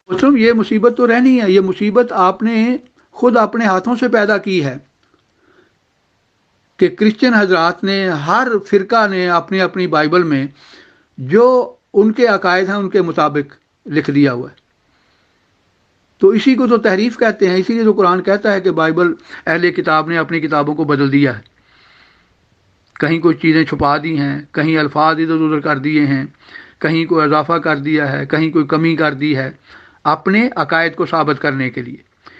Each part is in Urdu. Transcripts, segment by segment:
مسلم یہ مصیبت تو رہنی ہے، یہ مصیبت آپ نے خود اپنے ہاتھوں سے پیدا کی ہے کہ کرسچن حضرات نے، ہر فرقہ نے اپنی اپنی بائبل میں جو ان کے عقائد ہیں ان کے مطابق لکھ دیا ہوا ہے. تو اسی کو تو تحریف کہتے ہیں. اسی لیے تو قرآن کہتا ہے کہ بائبل اہل کتاب نے اپنی کتابوں کو بدل دیا ہے، کہیں کوئی چیزیں چھپا دی ہیں، کہیں الفاظ ادھر ادھر کر دیے ہیں، کہیں کوئی اضافہ کر دیا ہے، کہیں کوئی کمی کر دی ہے اپنے عقائد کو ثابت کرنے کے لیے.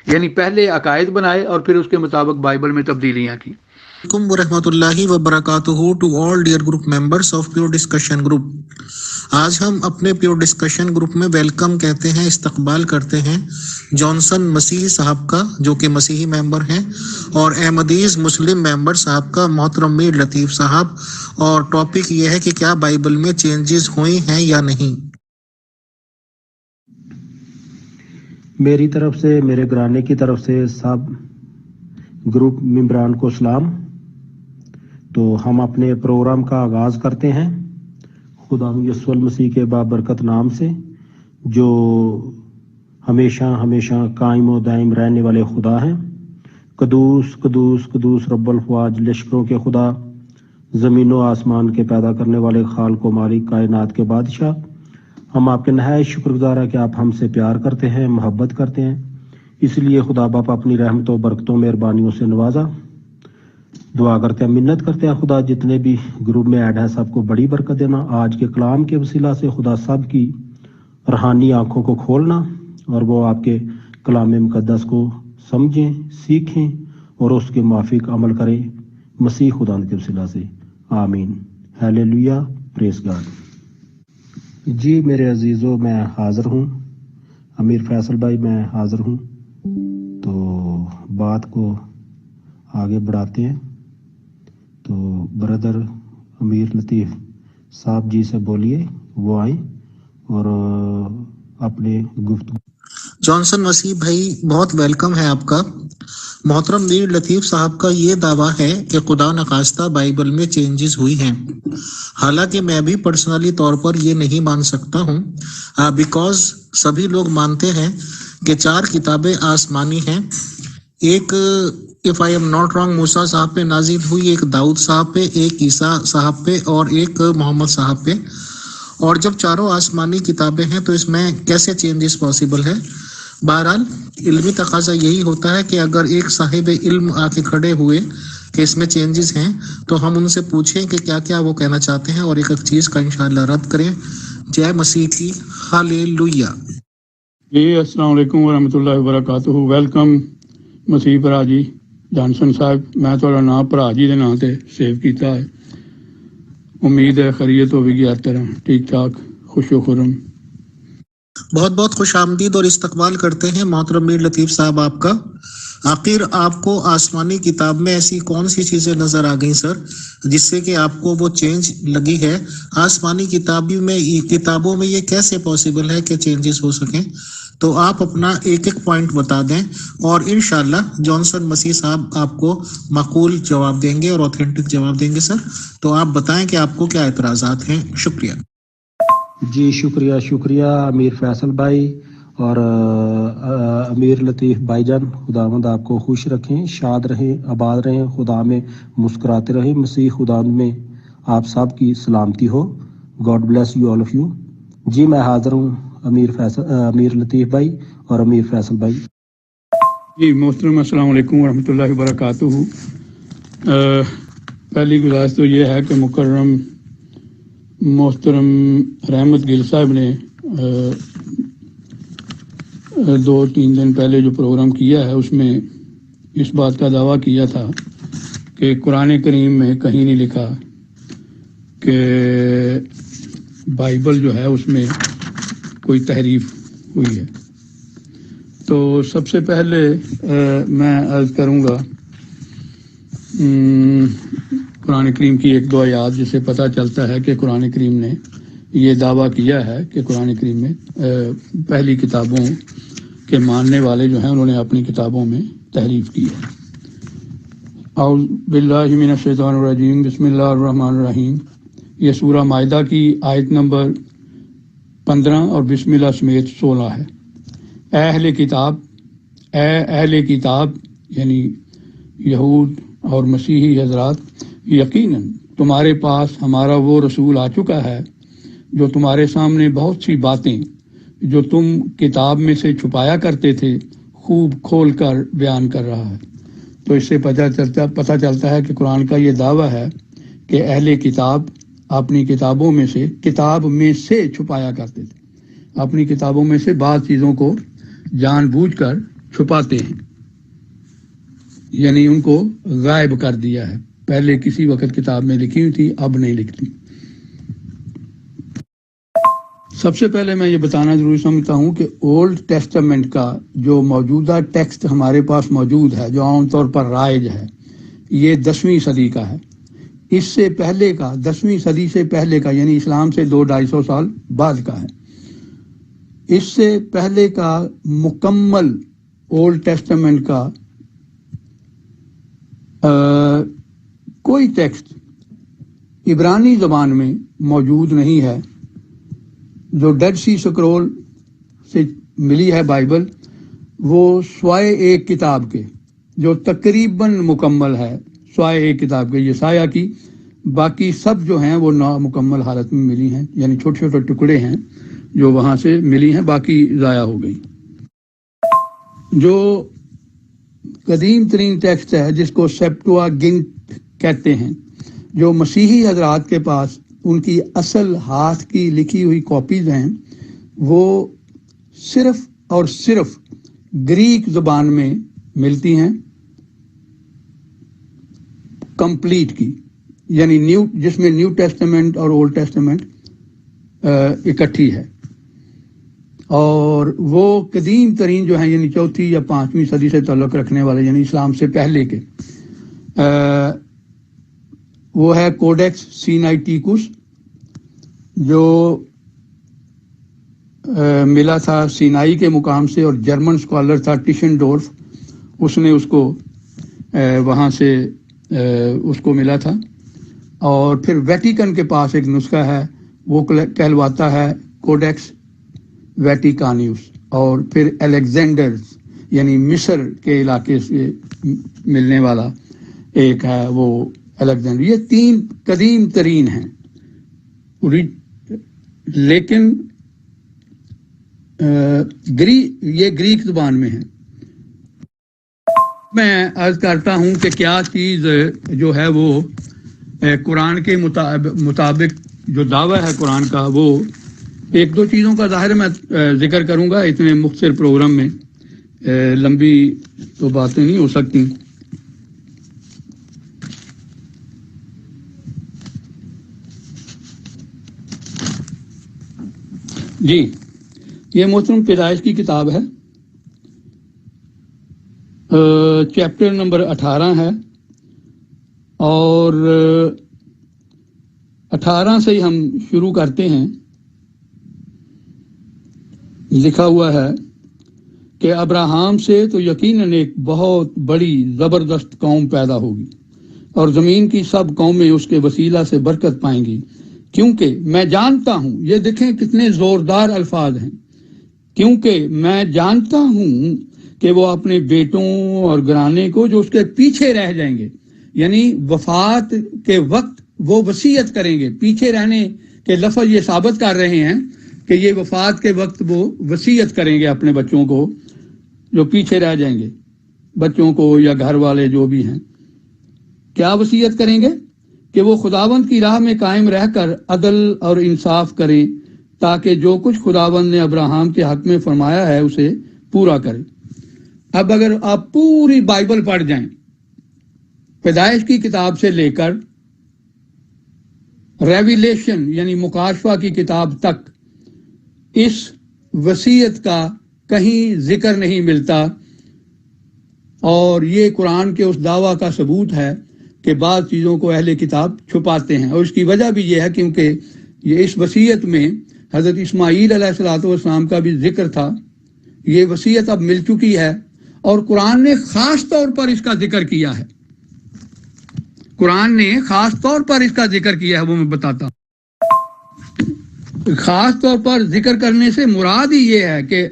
یعنی پہلے عقائد بنائے اور پھر اس کے مطابق بائبل میں تبدیلیاں کی. علیکم ورحمۃ اللہ وبرکاتہ to all dear group members of pure discussion group. آج ہم اپنے پیور ڈسکشن گروپ میں ویلکم کہتے ہیں، استقبال کرتے ہیں جانسن مسیح صاحب کا جو کہ مسیحی ممبر ہیں، اور احمدیز مسلم ممبر صاحب کا محترم میر لطیف صاحب. اور ٹاپک یہ ہے کہ کیا بائبل میں چینجز ہوئی ہیں یا نہیں. میری طرف سے، میرے گھرانے کی طرف سے سب گروپ ممبران کو سلام. تو ہم اپنے پروگرام کا آغاز کرتے ہیں خدا یسوع المسیح کے بابرکت نام سے، جو ہمیشہ ہمیشہ قائم و دائم رہنے والے خدا ہیں. قدوس قدوس قدوس رب الفواج، لشکروں کے خدا، زمین و آسمان کے پیدا کرنے والے خالق و مالک، کائنات کے بادشاہ. ہم آپ کے نہایت شکر گزار ہیں کہ آپ ہم سے پیار کرتے ہیں، محبت کرتے ہیں. اس لیے خدا باپ اپنی رحمتوں، برکتوں، مہربانیوں سے نوازا. دعا کرتے ہیں، منت کرتے ہیں خدا جتنے بھی گروپ میں ایڈ ہیں سب کو بڑی برکت دینا. آج کے کلام کے وسیلہ سے خدا سب کی روحانی آنکھوں کو کھولنا اور وہ آپ کے کلام مقدس کو سمجھیں، سیکھیں اور اس کے موافق عمل کریں. مسیح خدا کے وسیلہ سے آمین. ہیلیلویا، پریز گاڈ. جی میرے عزیزوں، میں حاضر ہوں. امیر فیصل بھائی میں حاضر ہوں. تو بات کو آگے بڑھاتے ہیں. تو بردر امیر لطیف صاحب جی سے بولیے، وہ آئیں اور اپنے گفتگو. جانسن مسیح بھائی بہت ویلکم ہے آپ کا. محترم میر لطیف صاحب کا یہ دعویٰ ہے کہ خدا نخواستہ بائبل میں چینجز ہوئی ہیں. حالانکہ میں بھی پرسنلی طور پر یہ نہیں مان سکتا ہوں، بیکاز سبھی لوگ مانتے ہیں کہ 4 کتابیں آسمانی ہیں. ایک if I am not wrong موسیٰ صاحب پہ نازل ہوئی، ایک داؤد صاحب پہ، ایک عیسیٰ صاحب پہ اور ایک محمد صاحب پہ. اور جب چاروں آسمانی کتابیں ہیں تو اس میں کیسے چینجز پاسبل ہے؟ بہرحال علمی تقاضا یہی ہوتا ہے کہ اگر ایک صاحب علم آ کے کھڑے ہوئے کہ اس میں چینجز ہیں تو ہم ان سے پوچھیں کہ کیا کیا وہ کہنا چاہتے ہیں اور ایک ایک چیز کا انشاءاللہ رد کریں. جے مسیح کی، ہالےلویا. جی السلام علیکم ورحمۃ اللہ وبرکاتہ. ویلکم مسیح بھرا جی جانسن صاحب. میں تھوڑا نام بھرا جی دے نام تے سیو کیتا ہے. امید ہے خیریت ہوے گی ہر طرح ٹھیک ٹھاک، خوش و خرم. بہت بہت خوش آمدید اور استقبال کرتے ہیں محترم میر لطیف صاحب آپ کا. آخر آپ کو آسمانی کتاب میں ایسی کون سی چیزیں نظر آ گئیں سر جس سے کہ آپ کو وہ چینج لگی ہے؟ آسمانی کتابوں میں یہ کیسے پاسبل ہے کہ چینجز ہو سکیں؟ تو آپ اپنا ایک ایک پوائنٹ بتا دیں اور انشاءاللہ جانسن مسیح صاحب آپ کو معقول جواب دیں گے اور اوتھینٹک جواب دیں گے. سر تو آپ بتائیں کہ آپ کو کیا اعتراضات ہیں. شکریہ. جی شکریہ امیر فیصل بھائی اور امیر لطیف بھائی جان. خداوند آپ کو خوش رکھیں، شاد رہیں، آباد رہیں، خدا میں مسکراتے رہیں. مسیح خدا میں آپ سب کی سلامتی ہو. God bless you all of you. جی میں حاضر ہوں امیر لطیف بھائی اور امیر فیصل بھائی. جی محترم السلام علیکم ورحمۃ اللہ وبرکاتہ. پہلی گزارش تو یہ ہے کہ مکرم محترم رحمت گل صاحب نے 2-3 دن پہلے جو پروگرام کیا ہے اس میں اس بات کا دعویٰ کیا تھا کہ قرآن کریم میں کہیں نہیں لکھا کہ بائبل جو ہے اس میں کوئی تحریف ہوئی ہے. تو سب سے پہلے میں عرض کروں گا قرآن کریم کی 1-2 آیات جس سے پتہ چلتا ہے کہ قرآن کریم نے یہ دعویٰ کیا ہے کہ قرآن کریم میں پہلی کتابوں کے ماننے والے جو ہیں انہوں نے اپنی کتابوں میں تحریف کی ہے. اعوذ باللہ من الشیطان الرجیم، بسم اللہ الرحمن الرحیم. یہ سورہ مائدہ کی آیت نمبر 15 اور بسم اللہ سمیت 16 ہے. اے اہل کتاب یعنی یہود اور مسیحی حضرات، یقیناً تمہارے پاس ہمارا وہ رسول آ چکا ہے جو تمہارے سامنے بہت سی باتیں جو تم کتاب میں سے چھپایا کرتے تھے خوب کھول کر بیان کر رہا ہے۔ تو اس سے پتہ چلتا ہے کہ قرآن کا یہ دعویٰ ہے کہ اہل کتاب اپنی کتابوں میں سے چھپایا کرتے تھے، اپنی کتابوں میں سے بعض چیزوں کو جان بوجھ کر چھپاتے ہیں، یعنی ان کو غائب کر دیا ہے۔ پہلے کسی وقت کتاب میں لکھی ہوئی تھی، اب نہیں لکھتی۔ سب سے پہلے میں یہ بتانا ضروری سمجھتا ہوں کہ اولڈ ٹیسٹامنٹ کا جو موجودہ ٹیکسٹ ہمارے پاس موجود ہے، جو عام طور پر رائج ہے، یہ 10ویں صدی کا ہے۔ اس سے پہلے کا 10ویں صدی سے پہلے کا یعنی اسلام سے 200-250 سال بعد کا ہے۔ اس سے پہلے کا مکمل اولڈ ٹیسٹامنٹ کا کوئی ٹیکسٹ عبرانی زبان میں موجود نہیں ہے۔ جو ڈیڈ سی سکرول سے ملی ہے بائبل، وہ سوائے ایک کتاب کے جو تقریباً مکمل ہے، سوائے ایک کتاب کے یسایہ کی، باقی سب جو ہیں وہ نامکمل حالت میں ملی ہیں، یعنی چھوٹے چھوٹے ٹکڑے ہیں جو وہاں سے ملی ہیں، باقی ضائع ہو گئی۔ جو قدیم ترین ٹیکسٹ ہے جس کو سیپٹویجنٹ کہتے ہیں، جو مسیحی حضرات کے پاس ان کی اصل ہاتھ کی لکھی ہوئی کاپیز ہیں، وہ صرف اور صرف گریک زبان میں ملتی ہیں، کمپلیٹ کی، یعنی جس میں نیو ٹیسٹامنٹ اور اولڈ ٹیسٹامنٹ اکٹھی ہے، اور وہ قدیم ترین جو ہیں یعنی 4 یا 5ویں صدی سے تعلق رکھنے والے، یعنی اسلام سے پہلے کے، وہ ہے کوڈیکس سینائٹیکس، جو ملا تھا سینائی کے مقام سے، اور جرمن اسکالر تھا ٹیشنڈورف، اس نے اس کو وہاں سے اس کو ملا تھا۔ اور پھر ویٹیکن کے پاس ایک نسخہ ہے، وہ کہلواتا ہے کوڈیکس ویٹیکانیوس، اور پھر الیگزینڈر یعنی مصر کے علاقے سے ملنے والا ایک ہے، وہ الیگزینڈر۔ یہ 3 قدیم ترین ہیں، لیکن یہ گریک زبان میں ہے۔ میں عرض کرتا ہوں کہ کیا چیز جو ہے وہ قرآن کے مطابق جو دعویٰ ہے قرآن کا، وہ 1-2 چیزوں کا ظاہر میں ذکر کروں گا اتنے مختصر پروگرام میں، لمبی تو باتیں نہیں ہو سکتی۔ جی، یہ محترم پیدائش کی کتاب ہے، چیپٹر نمبر 18 ہے، اور 18 سے ہی ہم شروع کرتے ہیں۔ لکھا ہوا ہے کہ ابراہیم سے تو یقیناً ایک بہت بڑی زبردست قوم پیدا ہوگی، اور زمین کی سب قومیں اس کے وسیلہ سے برکت پائیں گی، کیونکہ میں جانتا ہوں، یہ دیکھیں کتنے زوردار الفاظ ہیں، کیونکہ میں جانتا ہوں کہ وہ اپنے بیٹوں اور گھرانے کو جو اس کے پیچھے رہ جائیں گے، یعنی وفات کے وقت وہ وصیت کریں گے۔ پیچھے رہنے کے لفظ یہ ثابت کر رہے ہیں کہ یہ وفات کے وقت وہ وصیت کریں گے اپنے بچوں کو جو پیچھے رہ جائیں گے، بچوں کو یا گھر والے جو بھی ہیں۔ کیا وصیت کریں گے؟ کہ وہ خداوند کی راہ میں قائم رہ کر عدل اور انصاف کریں، تاکہ جو کچھ خداوند نے ابراہیم کے حق میں فرمایا ہے اسے پورا کرے۔ اب اگر آپ پوری بائبل پڑھ جائیں، پیدائش کی کتاب سے لے کر ریویلیشن یعنی مکاشفہ کی کتاب تک، اس وصیت کا کہیں ذکر نہیں ملتا، اور یہ قرآن کے اس دعویٰ کا ثبوت ہے کہ بعض چیزوں کو اہل کتاب چھپاتے ہیں، اور اس کی وجہ بھی یہ ہے کیونکہ یہ اس وصیت میں حضرت اسماعیل علیہ السلام کا بھی ذکر تھا۔ یہ وصیت اب مل چکی ہے، اور قرآن نے خاص طور پر اس کا ذکر کیا ہے، قرآن نے خاص طور پر اس کا ذکر کیا ہے، وہ میں بتاتا ہوں۔ خاص طور پر ذکر کرنے سے مراد ہی یہ ہے کہ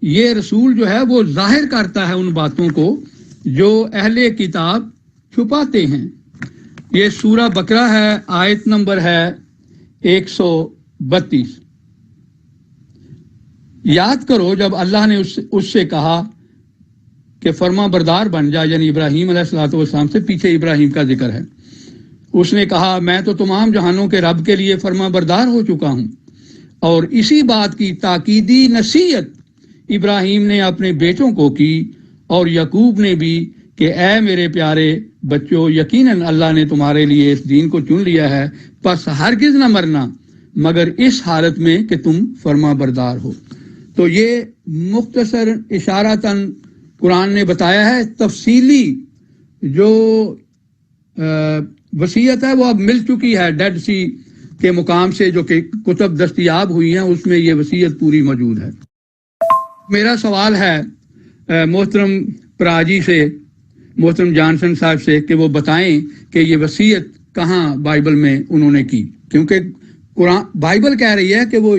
یہ رسول جو ہے وہ ظاہر کرتا ہے ان باتوں کو جو اہل کتاب چھپاتے ہیں. یہ سورہ بقرہ ہے، آیت نمبر ہے 132. یاد کرو جب اللہ نے اس سے کہا کہ فرما بردار بن جا، یعنی ابراہیم علیہ الصلوۃ والسلام سے پیچھے ابراہیم کا ذکر ہے. اس نے کہا میں تو تمام جہانوں کے رب کے لیے فرما بردار ہو چکا ہوں. اور اسی بات کی تاکیدی نصیحت ابراہیم نے اپنے بیٹوں کو کی اور یعقوب نے بھی کہ اے میرے پیارے بچوں، یقیناً اللہ نے تمہارے لیے اس دین کو چن لیا ہے، پس ہرگز نہ مرنا مگر اس حالت میں کہ تم فرما بردار ہو. تو یہ مختصر اشارتاً قرآن نے بتایا ہے. تفصیلی جو وصیت ہے وہ اب مل چکی ہے ڈیڈ سی کے مقام سے، جو کہ کتب دستیاب ہوئی ہیں، اس میں یہ وصیت پوری موجود ہے. میرا سوال ہے محترم پراجی سے، محترم جانسن صاحب سے، کہ وہ بتائیں کہ یہ وصیت کہاں بائبل میں انہوں نے کی، کیونکہ قرآن بائبل کہہ رہی ہے کہ وہ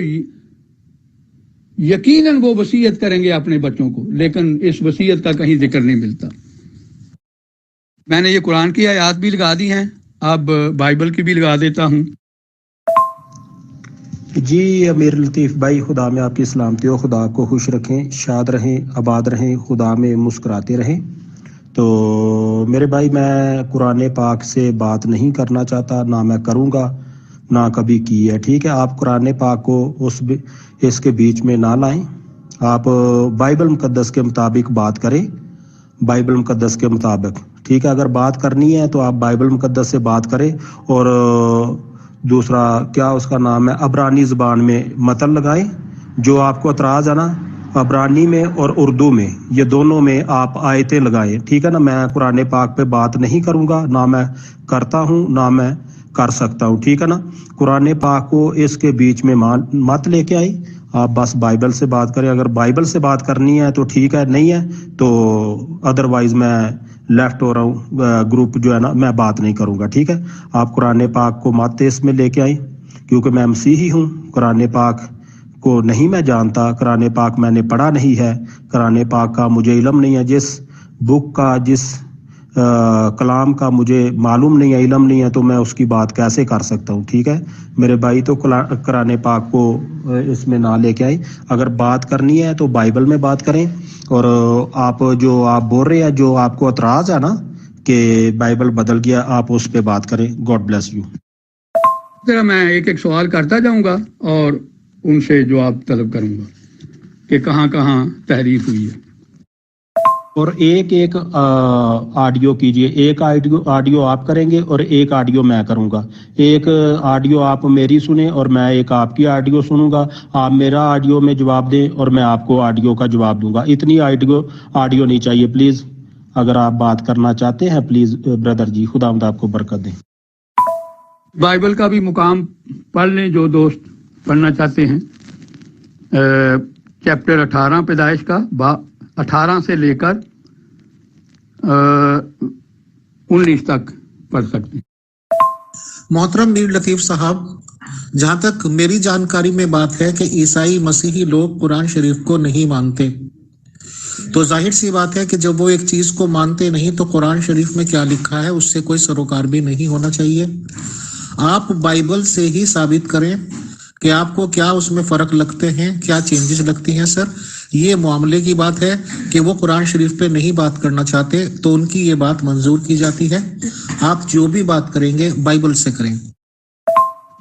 یقیناً وہ وصیت کریں گے اپنے بچوں کو، لیکن اس وصیت کا کہیں ذکر نہیں ملتا. میں نے یہ قرآن کی آیات بھی لگا دی ہیں، اب بائبل کی بھی لگا دیتا ہوں. جی امیر لطیف بھائی، خدا میں آپ کی سلامتی ہو، خدا کو خوش رکھیں، شاد رہیں، آباد رہیں، خدا میں مسکراتے رہیں. تو میرے بھائی، میں قرآن پاک سے بات نہیں کرنا چاہتا، نہ میں کروں گا، نہ کبھی کی ہے. ٹھیک ہے، آپ قرآن پاک کو اس کے بیچ میں نہ لائیں. آپ بائبل مقدس کے مطابق بات کریں، بائبل مقدس کے مطابق. ٹھیک ہے، اگر بات کرنی ہے تو آپ بائبل مقدس سے بات کریں. اور دوسرا کیا اس کا نام ہے، عبرانی زبان میں متن لگائیں. جو آپ کو اعتراض ہے نا، عبرانی میں اور اردو میں، یہ دونوں میں آپ آیتیں لگائیں. ٹھیک ہے نا، میں قرآن پاک پہ بات نہیں کروں گا، نہ میں کرتا ہوں نہ میں کر سکتا ہوں. ٹھیک ہے نا، قرآن پاک کو اس کے بیچ میں مت لے کے آئی. آپ بس بائبل سے بات کریں. اگر بائبل سے بات کرنی ہے تو ٹھیک ہے، نہیں ہے تو ادروائز میں لیفٹ ہو رہا ہوں، گروپ جو ہے نا میں بات نہیں کروں گا. ٹھیک ہے، آپ قرآن پاک کو مت اس میں لے کے آئیں، کیونکہ میں مسیحی ہوں. قرآن پاک کو نہیں میں جانتا، قرآن پاک میں نے پڑھا نہیں ہے، قرآن پاک کا مجھے علم نہیں ہے. جس بک کا، جس کلام کا مجھے معلوم نہیں ہے، علم نہیں ہے، تو میں اس کی بات کیسے کر سکتا ہوں. ٹھیک ہے میرے بھائی، تو قرآن پاک کو اس میں نہ لے کے آئیں. اگر بات کرنی ہے تو بائبل میں بات کریں. اور آپ بول رہے ہیں، جو آپ کو اعتراض ہے نا کہ بائبل بدل گیا، آپ اس پہ بات کریں. God bless you. ذرا میں ایک ایک سوال کرتا جاؤں گا اور ان سے جواب طلب کروں گا کہ کہاں کہاں تحریف ہوئی ہے. اور ایک آڈیو کیجئے. ایک آڈیو آپ کریں گے اور ایک آڈیو میں کروں گا. ایک آڈیو آپ میری سنیں اور میں ایک آپ کی آڈیو سنوں گا. آپ میرا آڈیو میں جواب دیں اور میں آپ کو آڈیو کا جواب دوں گا. اتنی آڈیو نہیں چاہیے پلیز. اگر آپ بات کرنا چاہتے ہیں پلیز بردر جی، خداوند آپ کو برکت دیں. بائبل کا بھی مقام پڑھ لیں جو دوست پڑھنا چاہتے ہیں. چیپٹر 18 پیدائش کا 18 سے لے کر 19 تک پڑھ سکتے ہیں. محترم میر لطیف صاحب، جہاں تک میری جانکاری میں بات ہے کہ عیسائی مسیحی لوگ قرآن شریف کو نہیں مانتے، تو ظاہر سی بات ہے کہ جب وہ ایک چیز کو مانتے نہیں تو قرآن شریف میں کیا لکھا ہے اس سے کوئی سروکار بھی نہیں ہونا چاہیے. آپ بائبل سے ہی ثابت کریں کہ آپ کو کیا اس میں فرق لگتے ہیں، کیا چینجز لگتی ہیں. سر، یہ معاملے کی بات ہے کہ وہ قرآن شریف پہ نہیں بات کرنا چاہتے تو ان کی یہ بات منظور کی جاتی ہے. آپ جو بھی بات کریں گے بائبل سے کریں.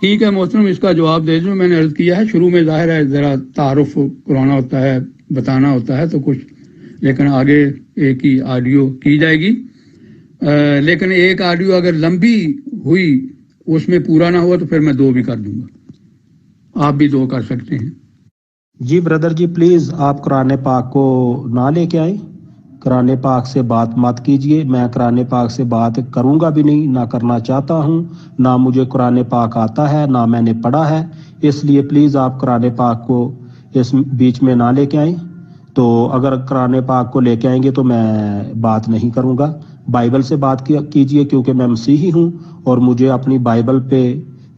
ٹھیک ہے محترم، اس کا جواب دے دوں. میں نے عرض کیا ہے شروع میں، ظاہر ہے ذرا تعارف کرانا ہوتا ہے، بتانا ہوتا ہے تو کچھ، لیکن آگے ایک ہی آڈیو کی جائے گی. لیکن ایک آڈیو اگر لمبی ہوئی، اس میں پورا نہ ہوا تو پھر میں 2 بھی کر دوں گا. آپ بھی 2 کر سکتے ہیں. جی بردر جی، پلیز آپ قرآن پاک کو نہ لے کے آئیں. قرآن پاک سے بات مت کیجئے. میں قرآن پاک سے بات کروں گا بھی نہیں، نہ کرنا چاہتا ہوں. نہ مجھے قرآن پاک آتا ہے، نہ میں نے پڑھا ہے. اس لیے پلیز آپ قرآن پاک کو اس بیچ میں نہ لے کے آئیں. تو اگر قرآن پاک کو لے کے آئیں گے تو میں بات نہیں کروں گا. بائبل سے بات کیجئے، کیونکہ میں مسیحی ہوں اور مجھے اپنی بائبل پہ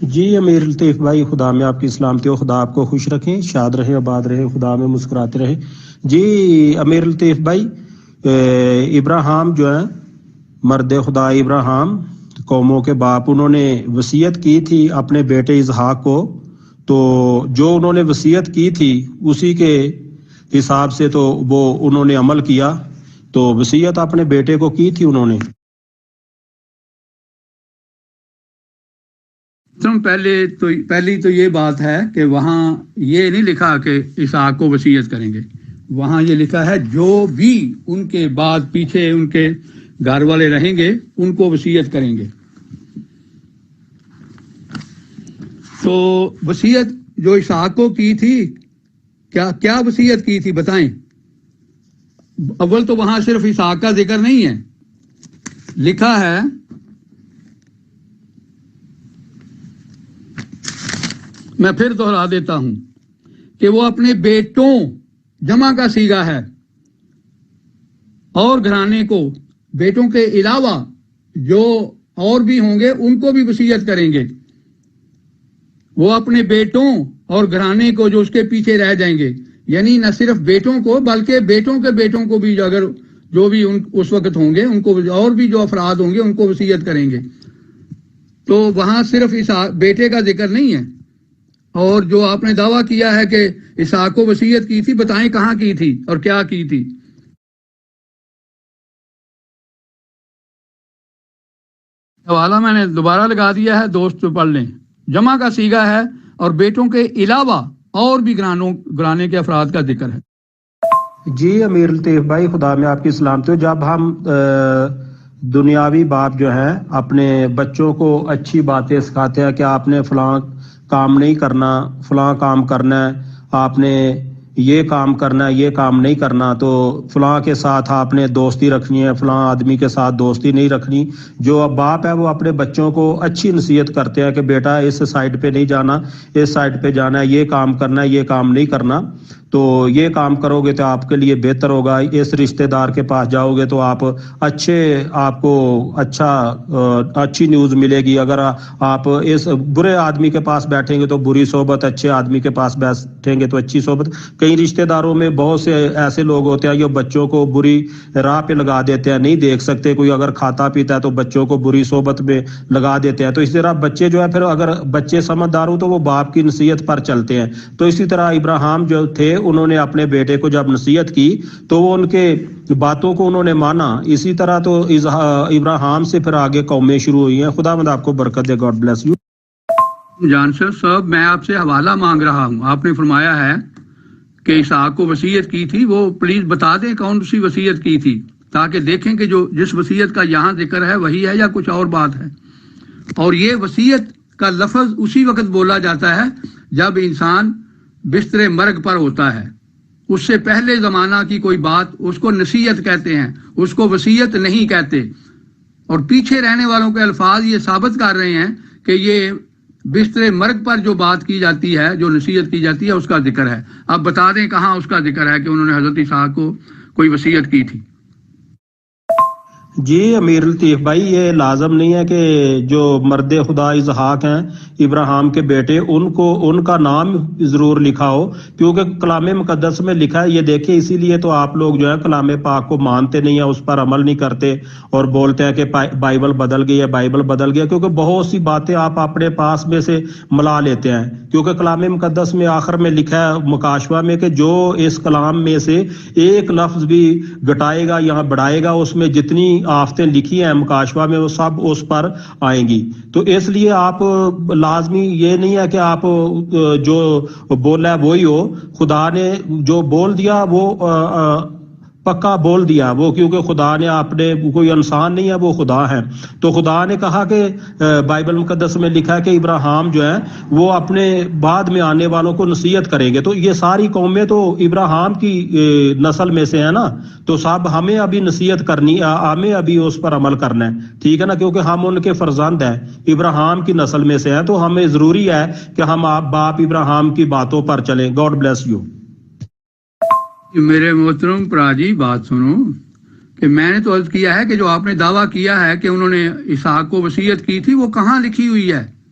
جی امیر لطیف بھائی، خدا میں آپ کی سلامتی ہو، خدا آپ کو خوش رکھیں، شاد رہے، آباد رہے، خدا میں مسکراتے رہے۔ جی امیر لطیف بھائی، ابراہیم جو ہے مرد خدا ابراہیم، قوموں کے باپ، انہوں نے وصیت کی تھی اپنے بیٹے اسحاق کو، تو جو انہوں نے وصیت کی تھی اسی کے حساب سے تو وہ انہوں نے عمل کیا، تو وصیت اپنے بیٹے کو کی تھی انہوں نے۔ پہلی تو یہ بات ہے کہ وہاں یہ نہیں لکھا کہ اسحاق کو وصیت کریں گے، وہاں یہ لکھا ہے جو بھی ان کے بعد پیچھے ان کے گھر والے رہیں گے ان کو وصیت کریں گے۔ تو وصیت جو اسحاق کو کی تھی، کیا وصیت کی تھی بتائیں؟ اول تو وہاں صرف اسحاق کا ذکر نہیں ہے، لکھا ہے میں پھر دوہرا دیتا ہوں کہ وہ اپنے بیٹوں، جمع کا صیغہ ہے، اور گھرانے کو، بیٹوں کے علاوہ جو اور بھی ہوں گے ان کو بھی وصیت کریں گے۔ وہ اپنے بیٹوں اور گھرانے کو جو اس کے پیچھے رہ جائیں گے، یعنی نہ صرف بیٹوں کو بلکہ بیٹوں کے بیٹوں کو بھی، اگر جو بھی اس وقت ہوں گے ان کو، اور بھی جو افراد ہوں گے ان کو وصیت کریں گے۔ تو وہاں صرف بیٹے کا ذکر نہیں ہے۔ اور جو آپ نے دعویٰ کیا ہے کہ اسحاق کو وصیت کی تھی، بتائیں کہاں کی تھی اور کیا کی تھی؟ حوالہ میں نے دوبارہ لگا دیا ہے، دوست پڑھ لیں۔ جمع کا صیغہ ہے اور بیٹوں کے علاوہ اور بھی گھرانے کے افراد کا ذکر ہے۔ جی امیر لطیف بھائی، خدا میں آپ کی سلامتی ہو۔ جب ہم دنیاوی باپ جو ہے اپنے بچوں کو اچھی باتیں سکھاتے ہیں کہ آپ نے فلاں کام نہیں کرنا، فلاں کام کرنا ہے، آپ نے یہ کام کرنا ہے، یہ کام نہیں کرنا، تو فلاں کے ساتھ آپ نے دوستی رکھنی ہے، فلاں آدمی کے ساتھ دوستی نہیں رکھنی۔ جو اب باپ ہے وہ اپنے بچوں کو اچھی نصیحت کرتے ہیں کہ بیٹا اس سائڈ پہ نہیں جانا، اس سائڈ پہ جانا ہے، یہ کام کرنا ہے، یہ کام نہیں کرنا، تو یہ کام کرو گے تو آپ کے لیے بہتر ہوگا، اس رشتہ دار کے پاس جاؤ گے تو آپ کو اچھی نیوز ملے گی، اگر آپ اس برے آدمی کے پاس بیٹھیں گے تو بری صحبت، اچھے آدمی کے پاس بیٹھیں گے تو اچھی صحبت۔ کئی رشتہ داروں میں بہت سے ایسے لوگ ہوتے ہیں جو بچوں کو بری راہ پہ لگا دیتے ہیں، نہیں دیکھ سکتے، کوئی اگر کھاتا پیتا ہے تو بچوں کو بری صحبت میں لگا دیتے ہیں، تو اسی طرح بچے جو ہے پھر اگر بچے سمجھدار ہوں تو وہ باپ کی نصیحت پر چلتے ہیں۔ تو اسی طرح ابراہیم جو تھے، انہوں نے اپنے بیٹے کو جب نصیحت کی تو وہ ان کے باتوں کو انہوں نے مانا۔ اسی طرح تو ابراہیم سے پھر آگے قومیں شروع ہوئی ہیں۔ خداوند آپ کو برکت دے، گاڈ بلیس یو۔ جانسر صاحب، میں آپ سے حوالہ مانگ رہا ہوں، آپ نے فرمایا ہے کہ اسحاق کو وصیت کی تھی، وہ پلیز بتا دیں کون سی وصیت کی تھی، تاکہ دیکھیں کہ جس وصیت کا یہاں ذکر ہے وہی ہے یا کچھ اور بات ہے۔ اور یہ وصیت کا لفظ اسی وقت بولا جاتا ہے جب انسان بستر مرگ پر ہوتا ہے، اس سے پہلے زمانہ کی کوئی بات اس کو نصیحت کہتے ہیں، اس کو وصیت نہیں کہتے۔ اور پیچھے رہنے والوں کے الفاظ یہ ثابت کر رہے ہیں کہ یہ بستر مرگ پر جو بات کی جاتی ہے، جو نصیحت کی جاتی ہے، اس کا ذکر ہے۔ اب بتا دیں کہاں اس کا ذکر ہے کہ انہوں نے حضرت اسحاق کو کوئی وصیت کی تھی۔ جی امیر لطیف بھائی، یہ لازم نہیں ہے کہ جو مرد خدا اسحاق ہیں، ابراہیم کے بیٹے، ان کا نام ضرور لکھا ہو، کیونکہ کلام مقدس میں لکھا ہے۔ یہ دیکھیں، اسی لیے تو آپ لوگ جو ہے کلام پاک کو مانتے نہیں ہیں، اس پر عمل نہیں کرتے اور بولتے ہیں کہ بائبل بدل گئی ہے، بائبل بدل گیا، کیونکہ بہت سی باتیں آپ اپنے پاس میں سے ملا لیتے ہیں۔ کیونکہ کلام مقدس میں آخر میں لکھا ہے مکاشفہ میں کہ جو اس کلام میں سے ایک لفظ بھی گھٹائے گا یا بڑھائے گا، اس میں جتنی آفتیں لکھی ہیں مکاشفہ میں وہ سب اس پر آئیں گی۔ تو اس لیے آپ لازمی یہ نہیں ہے کہ آپ جو بولا ہے وہی ہو، خدا نے جو بول دیا وہ پکا بول دیا وہ، کیونکہ خدا نے اپنے، کوئی انسان نہیں ہے، وہ خدا ہے۔ تو خدا نے کہا کہ بائبل مقدس میں لکھا ہے کہ ابراہیم جو ہے وہ اپنے بعد میں آنے والوں کو نصیحت کریں گے۔ تو یہ ساری قومیں تو ابراہیم کی نسل میں سے ہیں نا، تو سب ہمیں ابھی نصیحت کرنی، ہمیں ابھی اس پر عمل کرنا ہے، ٹھیک ہے نا، کیونکہ ہم ان کے فرزند ہیں، ابراہیم کی نسل میں سے ہیں، تو ہمیں ضروری ہے کہ ہم باپ ابراہیم کی باتوں پر چلیں۔ God bless you. میرے محترم پرا جی، بات سنو کہ میں نے تو عرض کیا ہے کہ جو آپ نے دعویٰ کیا ہے کہ انہوں نے اسحاق کو وصیت کی تھی، وہ کہاں لکھی ہوئی ہے؟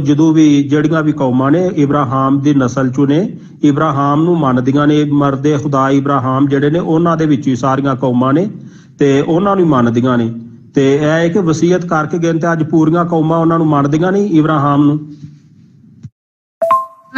ਜਦੋਂ ਵੀ ਜਿਹੜੀਆਂ ਵੀ ਕੌਮਾਂ ਨੇ ਇਬਰਾਹਿਮ ਦੀ ਨਸਲ ਚੋਂ ਨੇ, ਇਬਰਾਹਿਮ ਨੂੰ ਮੰਨਦੀਆਂ ਨੇ, ਮਰਦੇ ਖੁਦਾ ਇਬਰਾਹਿਮ ਜਿਹੜੇ ਨੇ ਉਹਨਾਂ ਦੇ ਵਿੱਚ ਹੀ ਸਾਰੀਆਂ ਕੌਮਾਂ ਨੇ ਤੇ ਉਹਨਾਂ ਨੂੰ ਮੰਨਦੀਆਂ ਨੇ। ਤੇ ਇਹ ਹੈ ਕਿ ਵਸੀਅਤ ਕਰਕੇ ਗਏ ਤੇ ਅੱਜ ਪੂਰੀਆਂ ਕੌਮਾਂ ਉਹਨਾਂ ਨੂੰ ਮੰਨਦੀਆਂ ਨਹੀਂ ਇਬਰਾਹਿਮ ਨੂੰ।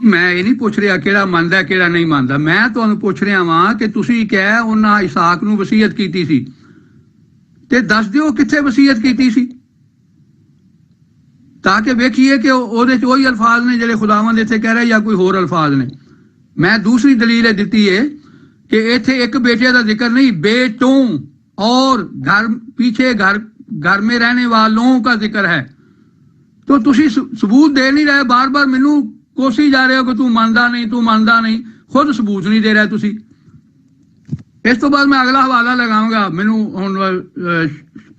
ਮੈਂ ਇਹ ਨਹੀਂ ਪੁੱਛ ਰਿਹਾ ਕਿਹੜਾ ਮੰਨਦਾ ਕਿਹੜਾ ਨਹੀਂ ਮੰਨਦਾ, ਮੈਂ ਤੁਹਾਨੂੰ ਪੁੱਛ ਰਿਹਾ ਵਾਂ ਕਿ ਤੁਸੀਂ ਕਹਿ ਉਹਨਾਂ ਇਸਾਕ ਨੂੰ ਵਸੀਅਤ ਕੀਤੀ ਸੀ, ਤੇ ਦੱਸ ਦਿਓ ਕਿੱਥੇ ਵਸੀਅਤ ਕੀਤੀ ਸੀ, ਤਾਂ ਕਿ ਵੇਖੀਏ ਕਿ ਉਹਦੇ ਚ ਉਹੀ ਅਲਫਾਜ਼ ਨੇ ਜਿਹੜੇ ਖੁਦਾਵੰਦ ਇੱਥੇ ਕਹਿ ਰਿਹਾ ਜਾਂ ਕੋਈ ਹੋਰ ਅਲਫਾਜ਼ ਨੇ। ਮੈਂ ਦੂਸਰੀ ਦਲੀਲ ਇਹ ਦਿੱਤੀ ਹੈ کہ ایتھے ایک بیٹے کا ذکر نہیں، بیٹوں اور گھر پیچھے گھر میں رہنے والوں کا ذکر ہے، تو تسی ثبوت دے نہیں رہے، بار بار مینوں کوسی جا رہے ہو کہ تو ماندا نہیں، خود ثبوت نہیں دے رہے تسی۔ اس تو بعد میں اگلا حوالہ لگاؤں گا، مینوں ہن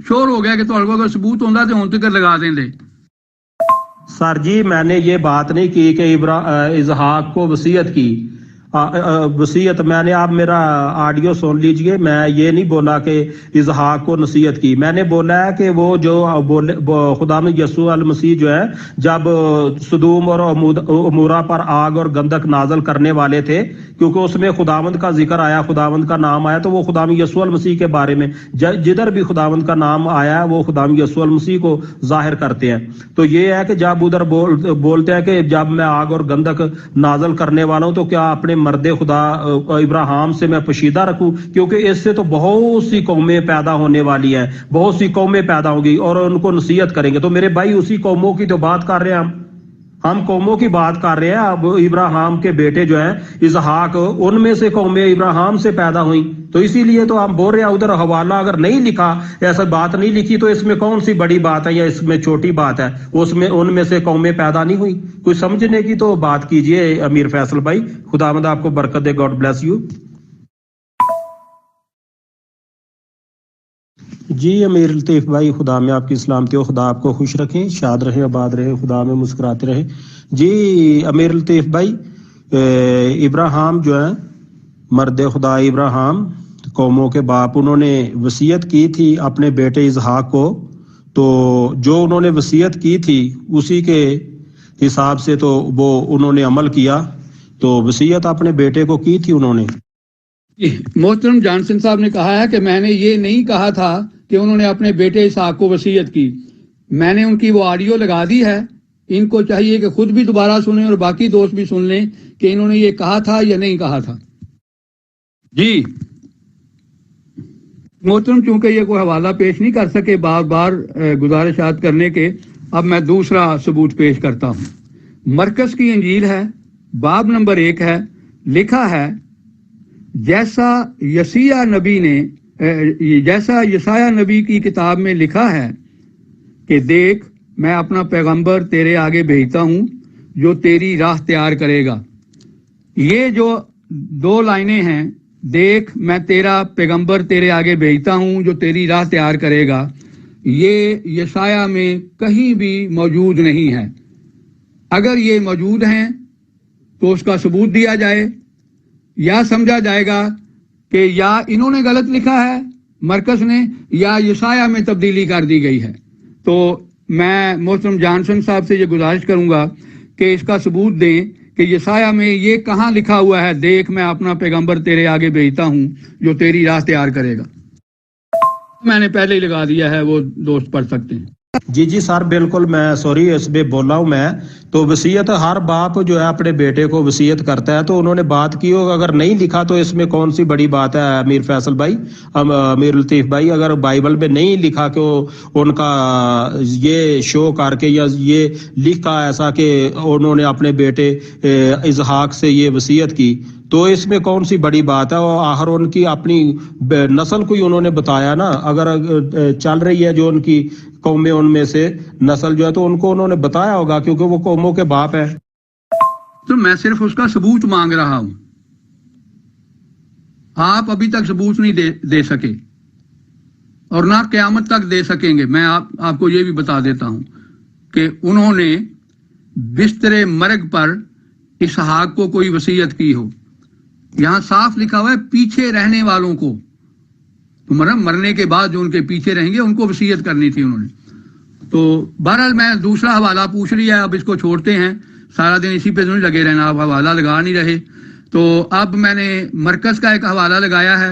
شور ہو گیا کہ تہاڈے کول ثبوت ہوندا تے ہن تک لگا دیندے۔ سر جی میں نے یہ بات نہیں کی کہ اسحاق کو وصیت کی، وصیت میں نے، آپ میرا آڈیو سن لیجئے، میں یہ نہیں بولا کہ اسحاق کو نصیحت کی، میں نے بولا ہے کہ وہ جو خداوند یسوع المسیح جو ہے جب سدوم اور عمورہ پر آگ اور گندک نازل کرنے والے تھے، کیونکہ اس میں خداوند کا ذکر آیا، خداوند کا نام آیا، تو وہ خداوند یسوع المسیح کے بارے میں جدھر بھی خداوند کا نام آیا ہے وہ خداوند یسوع المسیح کو ظاہر کرتے ہیں۔ تو یہ ہے کہ جب ادھر بولتے ہیں کہ جب میں آگ اور گندک نازل کرنے والا ہوں تو کیا اپنے مرد خدا ابراہیم سے میں پوشیدہ رکھوں، کیونکہ اس سے تو بہت سی قومیں پیدا ہونے والی ہیں، بہت سی قومیں پیدا ہوں گی اور ان کو نصیحت کریں گے۔ تو میرے بھائی اسی قوموں کی تو بات کر رہے ہیں، ہم قوموں کی بات کر رہے ہیں۔ اب ابراہیم کے بیٹے جو ہیں اسحاق، ان میں سے قومیں ابراہیم سے پیدا ہوئیں، تو اسی لیے تو ہم بول رہے ہیں ادھر حوالہ اگر نہیں لکھا، ایسا بات نہیں لکھی، تو اس میں کون سی بڑی بات ہے یا اس میں چھوٹی بات ہے؟ اس میں ان میں سے قومیں پیدا نہیں ہوئی، کوئی سمجھنے کی تو بات کیجئے امیر فیصل بھائی، خداوند آپ کو برکت دے، گاڈ بلیس یو۔ جی امیر لطیف بھائی، خدا میں آپ کی سلامتی ہو، خدا آپ کو خوش رکھیں، شاد رہے، آباد رہے، خدا میں مسکراتے رہے۔ جی امیر لطیف بھائی، ابراہیم جو ہے مرد خدا ابراہیم، قوموں کے باپ، انہوں نے وصیت کی تھی اپنے بیٹے اسحاق کو، تو جو انہوں نے وصیت کی تھی اسی کے حساب سے تو وہ انہوں نے عمل کیا، تو وصیت اپنے بیٹے کو کی تھی انہوں نے۔ محترم جانسن صاحب نے کہا ہے کہ میں نے یہ نہیں کہا تھا کہ انہوں نے اپنے بیٹے اسحاق کو وصیت کی، میں نے ان کی وہ آڈیو لگا دی ہے، ان کو چاہیے کہ خود بھی دوبارہ سنیں اور باقی دوست بھی سن لیں کہ انہوں نے یہ کہا تھا یا نہیں کہا تھا۔ جی محترم، چونکہ یہ کوئی حوالہ پیش نہیں کر سکے بار بار گزارشات کرنے کے، اب میں دوسرا ثبوت پیش کرتا ہوں۔ مرکز کی انجیل ہے، باب نمبر 1 ہے، لکھا ہے جیسا یسایہ نبی کی کتاب میں لکھا ہے کہ دیکھ میں اپنا پیغمبر تیرے آگے بھیجتا ہوں جو تیری راہ تیار کرے گا۔ یہ جو 2 لائنیں ہیں، دیکھ میں تیرا پیغمبر تیرے آگے بھیجتا ہوں جو تیری راہ تیار کرے گا، یہ یسایہ میں کہیں بھی موجود نہیں ہے۔ اگر یہ موجود ہیں تو اس کا ثبوت دیا جائے، یا سمجھا جائے گا کہ یا انہوں نے غلط لکھا ہے مرکز نے، یا یسایہ میں تبدیلی کر دی گئی ہے۔ تو میں محترم جانسن صاحب سے یہ گزارش کروں گا کہ اس کا ثبوت دیں کہ یسایہ میں یہ کہاں لکھا ہوا ہے دیکھ میں اپنا پیغمبر تیرے آگے بھیجتا ہوں جو تیری راہ تیار کرے گا۔ میں نے پہلے ہی لگا دیا ہے، وہ دوست پڑھ سکتے ہیں۔ جی سر بالکل، میں سوری اس میں بولا ہوں میں، تو وصیت ہر باپ جو ہے اپنے بیٹے کو وصیت کرتا ہے، تو انہوں نے بات کی ہو، اگر نہیں لکھا تو اس میں کون سی بڑی بات ہے امیر فیصل بھائی، امیر لطیف بھائی؟ اگر بائبل میں نہیں لکھا کہ ان کا یہ شو کر کے یا یہ لکھا ایسا کہ انہوں نے اپنے بیٹے اسحاق سے یہ وصیت کی، تو اس میں کون سی بڑی بات ہے؟ اور آخر ان کی اپنی نسل کو ہی انہوں نے بتایا نا، اگر چل رہی ہے جو ان کی قومیں، ان میں سے نسل جو ہے، تو ان کو انہوں نے بتایا ہوگا کیونکہ وہ قوموں کے باپ ہیں۔ تو میں صرف اس کا ثبوت مانگ رہا ہوں، آپ ابھی تک ثبوت نہیں دے سکے اور نہ قیامت تک دے سکیں گے۔ میں آپ کو یہ بھی بتا دیتا ہوں کہ انہوں نے بستر مرگ پر اسحاق کو کوئی وصیت کی ہو، یہاں صاف لکھا ہوا ہے پیچھے رہنے والوں کو، تو مرنے کے بعد جو ان کے پیچھے رہیں گے ان کو وصیت کرنی تھی انہوں نے۔ تو بہرحال میں دوسرا حوالہ پوچھ لیا ہے، اب اس کو چھوڑتے ہیں، سارا دن اسی پہ نہیں لگے رہنا، آپ حوالہ لگا نہیں رہے۔ تو اب میں نے مرکز کا ایک حوالہ لگایا ہے،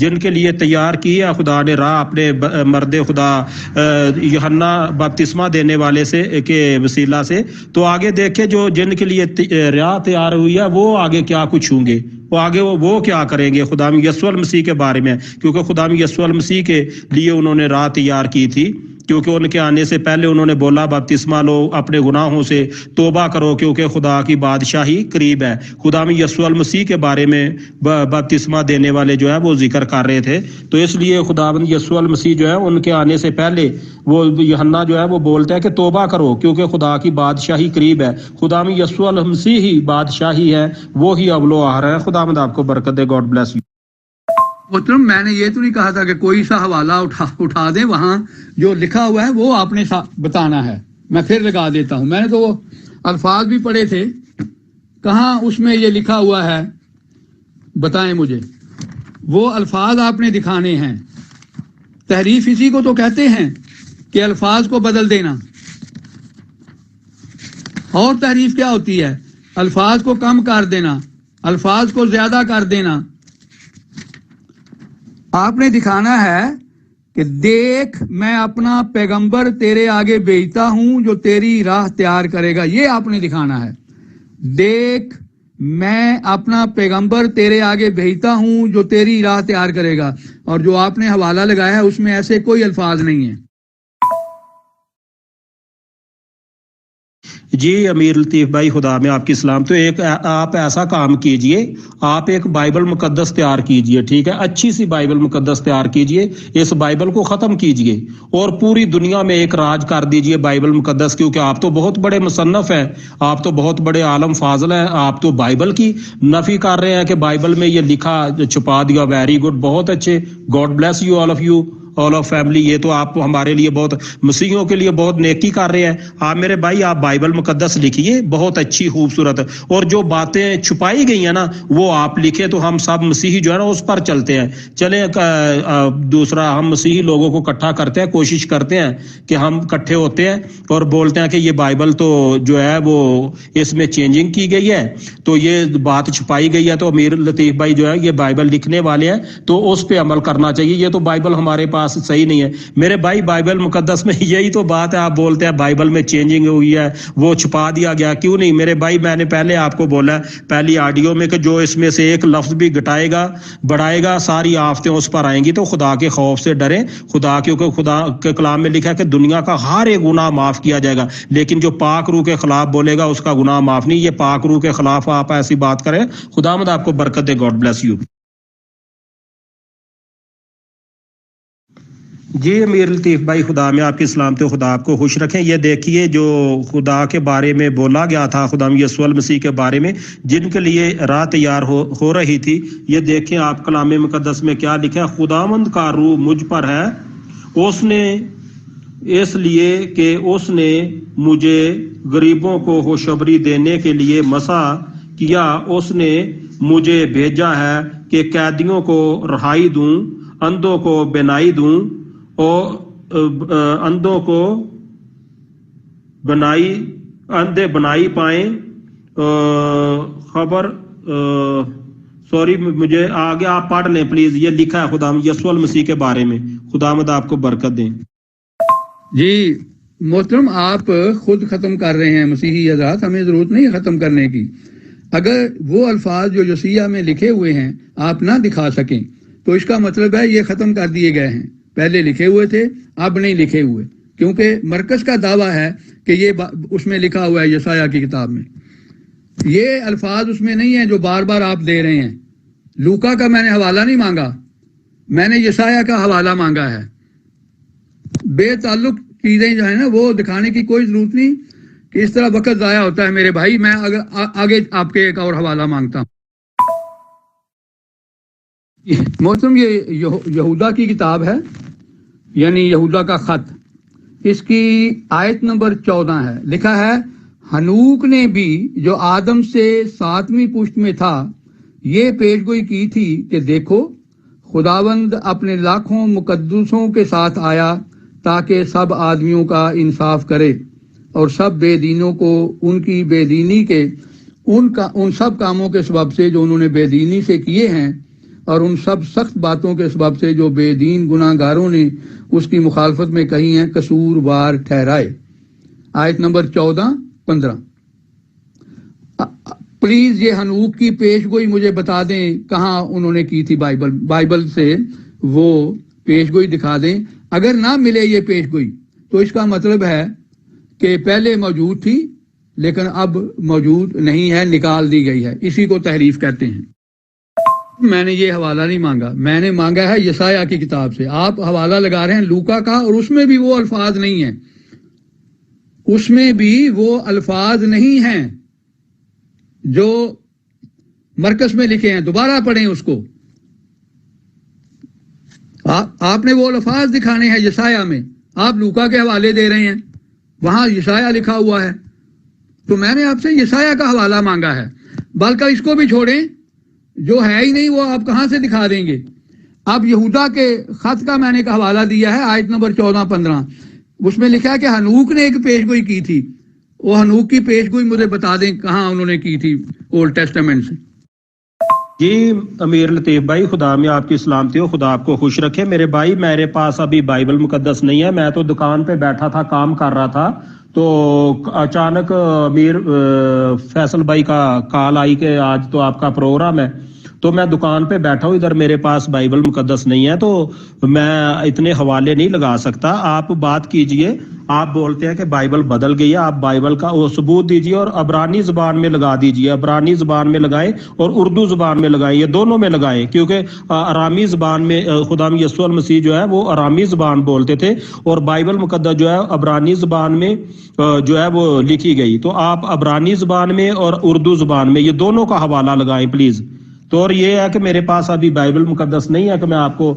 جن کے لیے تیار کی ہے خدا نے راہ اپنے مرد خدا یوحنا بپتسمہ دینے والے سے کے وسیلہ سے. تو آگے دیکھیں جو جن کے لیے راہ تیار ہوئی ہے وہ آگے کیا کچھ ہوں گے, وہ آگے وہ کیا کریں گے خدا یسوع المسیح کے بارے میں, کیونکہ خدا یسوع المسیح کے لیے انہوں نے راہ تیار کی تھی, کیونکہ ان کے آنے سے پہلے انہوں نے بولا بپتسمہ لو, اپنے گناہوں سے توبہ کرو کیونکہ خدا کی بادشاہی قریب ہے. خدا یسوع المسیح کے بارے میں بپتسمہ دینے والے جو ہے وہ ذکر کر رہے تھے. تو اس لیے خدا یسوع المسیح جو ہے ان کے آنے سے پہلے وہ یوحنا جو ہے وہ بولتا ہے کہ توبہ کرو کیونکہ خدا کی بادشاہی قریب ہے. خدا یسوع المسیح ہی بادشاہی ہے, وہی اول و آخر ہے. خدا آپ کو برکت دے. God bless you. محترم میں نے یہ تو نہیں کہا تھا کہ کوئی سا حوالہ اٹھا دیں, وہاں جو لکھا ہوا ہے وہ آپ نے بتانا ہے. میں پھر لگا دیتا ہوں, میں نے تو وہ الفاظ بھی پڑھے تھے, کہاں اس میں یہ لکھا ہوا ہے بتائیں مجھے. وہ الفاظ آپ نے دکھانے ہیں. تحریف اسی کو تو کہتے ہیں کہ الفاظ کو بدل دینا. اور تحریف کیا ہوتی ہے؟ الفاظ کو کم کر دینا, الفاظ کو زیادہ کر دینا. آپ نے دکھانا ہے کہ دیکھ میں اپنا پیغمبر تیرے آگے بھیجتا ہوں جو تیری راہ تیار کرے گا. یہ آپ نے دکھانا ہے. دیکھ میں اپنا پیغمبر تیرے آگے بھیجتا ہوں جو تیری راہ تیار کرے گا. اور جو آپ نے حوالہ لگایا ہے اس میں ایسے کوئی الفاظ نہیں ہیں. جی امیر لطیف بھائی خدا میں آپ کی سلام. تو ایک آپ ایسا کام کیجئے, آپ ایک بائبل مقدس تیار کیجئے, ٹھیک ہے, اچھی سی بائبل مقدس تیار کیجئے, اس بائبل کو ختم کیجئے اور پوری دنیا میں ایک راج کر دیجئے بائبل مقدس, کیونکہ آپ تو بہت بڑے مصنف ہیں, آپ تو بہت بڑے عالم فاضل ہیں, آپ تو بائبل کی نفی کر رہے ہیں کہ بائبل میں یہ لکھا چھپا دیا. ویری گڈ, بہت اچھے. God bless you all of you, all of family. یہ تو آپ ہمارے لیے بہت, مسیحیوں کے لیے بہت نیکی کر رہے ہیں آپ میرے بھائی. آپ بائبل مقدس لکھیے, بہت اچھی خوبصورت, اور جو باتیں چھپائی گئی ہیں نا وہ آپ لکھے تو ہم سب مسیحی جو ہے نا اس پر چلتے ہیں. چلیں دوسرا, ہم مسیحی لوگوں کو اکٹھا کرتے ہیں, کوشش کرتے ہیں کہ ہم اکٹھے ہوتے ہیں اور بولتے ہیں کہ یہ بائبل تو جو ہے وہ اس میں چینجنگ کی گئی ہے, تو یہ بات چھپائی گئی ہے. تو امیر لطیف بھائی جو ہے یہ بائبل لکھنے والے ہیں تو اس پہ عمل کرنا چاہیے. یہ تو بائبل ہمارے پاس صحیح نہیں ہے میرے بھائی. بائبل مقدس میں یہی تو بات ہے, آپ بولتے ہیں بائبل میں چینجنگ ہوئی ہے, وہ چھپا دیا گیا. کیوں نہیں میرے بھائی, میں نے پہلے آپ کو بولا ہے پہلی آڈیو میں کہ جو اس میں سے ایک لفظ بھی گھٹائے گا بڑھائے گا ساری آفتیں اس پر آئیں گی. تو خدا کے خوف سے ڈریں. خدا, کیونکہ خدا کے کلام میں لکھا ہے کہ دنیا کا ہر ایک گناہ معاف کیا جائے گا, لیکن جو پاک روح کے خلاف بولے گا اس کا گناہ معاف نہیں. یہ پاک روح کے خلاف آپ ایسی بات کریں. خداوند آپ کو برکت دے. God bless you. جی امیر لطیف بھائی خدا میں آپ کی سلامتی, خدا آپ کو خوش رکھیں. یہ دیکھیے جو خدا کے بارے میں بولا گیا تھا, خدا یسوع المسیح کے بارے میں جن کے لیے راہ تیار ہو رہی تھی, یہ دیکھیں آپ کلام مقدس میں کیا لکھا ہے. خداوند کا روح مجھ پر ہے, اس نے اس لیے کہ اس نے مجھے غریبوں کو خوشخبری دینے کے لیے مسیح کیا. اس نے مجھے بھیجا ہے کہ قیدیوں کو رہائی دوں, اندھوں کو بینائی دوں, اور اندھوں کو اندھے بنائی پائیں. خبر سوری مجھے آگے آپ پڑھ لیں پلیز. یہ لکھا ہے خدا یسوع المسیح کے بارے میں. خداوند آپ کو برکت دیں. جی محترم, آپ خود ختم کر رہے ہیں مسیحی حضرات, ہمیں ضرورت نہیں ختم کرنے کی. اگر وہ الفاظ جو یسیہ میں لکھے ہوئے ہیں آپ نہ دکھا سکیں تو اس کا مطلب ہے یہ ختم کر دیے گئے ہیں. پہلے لکھے ہوئے تھے, اب نہیں لکھے ہوئے, کیونکہ مرکز کا دعویٰ ہے کہ یہ اس میں لکھا ہوا ہے یسایہ کی کتاب میں. یہ الفاظ اس میں نہیں ہیں جو بار بار آپ دے رہے ہیں. لوکا کا میں نے حوالہ نہیں مانگا, میں نے یسایہ کا حوالہ مانگا ہے. بے تعلق چیزیں جو ہیں نا وہ دکھانے کی کوئی ضرورت نہیں کہ اس طرح وقت ضائع ہوتا ہے میرے بھائی. میں آگے آپ کے ایک اور حوالہ مانگتا ہوں. محترم یہ یہودا کی کتاب ہے, یعنی یہودا کا خط. اس کی آیت نمبر 14 ہے. لکھا ہے, ہنوک نے بھی جو آدم سے 7ویں پشت میں تھا یہ پیش گوئی کی تھی کہ دیکھو خداوند اپنے لاکھوں مقدسوں کے ساتھ آیا تاکہ سب آدمیوں کا انصاف کرے اور سب بے دینوں کو ان کی بے دینی کے ان سب کاموں کے سبب سے جو انہوں نے بے دینی سے کیے ہیں اور ان سب سخت باتوں کے سبب سے جو بے دین گناہ گاروں نے اس کی مخالفت میں کہی ہیں قصوروار ٹھہرائے. آیت نمبر 14-15. پلیز یہ حنوک کی پیش گوئی مجھے بتا دیں کہاں انہوں نے کی تھی. بائبل سے وہ پیش گوئی دکھا دیں. اگر نہ ملے یہ پیش گوئی تو اس کا مطلب ہے کہ پہلے موجود تھی لیکن اب موجود نہیں ہے, نکال دی گئی ہے. اسی کو تحریف کہتے ہیں. میں نے یہ حوالہ نہیں مانگا, میں نے مانگا ہے یسایہ کی کتاب سے. آپ حوالہ لگا رہے ہیں لوکا کا, اور اس میں بھی وہ الفاظ نہیں ہیں, اس میں بھی وہ الفاظ نہیں ہیں جو مرکز میں لکھے ہیں. دوبارہ پڑھیں اس کو. آپ نے وہ الفاظ دکھانے ہیں یسایہ میں, آپ لوکا کے حوالے دے رہے ہیں, وہاں یسایہ لکھا ہوا ہے. تو میں نے آپ سے یسایہ کا حوالہ مانگا ہے. بلکہ اس کو بھی چھوڑیں, جو ہے ہی نہیں وہ آپ کہاں سے دکھا دیں گے. اب یہودا کے خط کا میں نے ایک حوالہ دیا ہے, آیت نمبر 14-15. اس میں لکھا ہے کہ حنوک نے ایک پیش گوئی کی تھی. وہ حنوک کی پیش گوئی مجھے بتا دیں کہاں انہوں نے کی تھی اولڈ ٹیسٹمنٹ سے. جی امیر لطیف بھائی, خدا میں آپ کی سلامتی ہو, خدا آپ کو خوش رکھے. میرے بھائی میرے پاس ابھی بائبل مقدس نہیں ہے, میں تو دکان پہ بیٹھا تھا, کام کر رہا تھا, تو اچانک امیر فیصل بھائی کا کال آئی کہ آج تو آپ کا پروگرام ہے. تو میں دکان پہ بیٹھا ہوں, ادھر میرے پاس بائبل مقدس نہیں ہے, تو میں اتنے حوالے نہیں لگا سکتا. آپ بات کیجئے, آپ بولتے ہیں کہ بائبل بدل گئی ہے, آپ بائبل کا وہ ثبوت دیجئے اور عبرانی زبان میں لگا دیجئے. عبرانی زبان میں لگائیں اور اردو زبان میں لگائیں, یہ دونوں میں لگائیں, کیونکہ آرامی زبان میں خدا یسوع المسیح جو ہے وہ آرامی زبان بولتے تھے, اور بائبل مقدس جو ہے عبرانی زبان میں جو ہے وہ لکھی گئی. تو آپ عبرانی زبان میں اور اردو زبان میں یہ دونوں کا حوالہ لگائیں پلیز. تو اور یہ ہے کہ میرے پاس ابھی بائبل مقدس نہیں ہے کہ میں آپ کو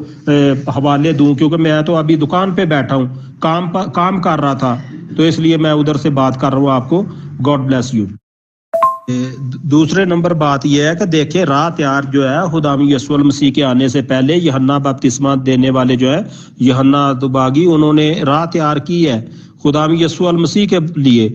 حوالے دوں, کیونکہ میں تو ابھی دکان پہ بیٹھا ہوں, کام کر رہا تھا, تو اس لیے میں ادھر سے بات کر رہا ہوں آپ کو. God bless you. دوسرے نمبر بات یہ ہے کہ دیکھیں راہ تیار جو ہے خدا یسوع المسیح کے آنے سے پہلے یوحنا بپتسمہ دینے والے جو ہے یوحنا باغی, انہوں نے راہ تیار کی ہے خدا یسوع المسیح کے لیے.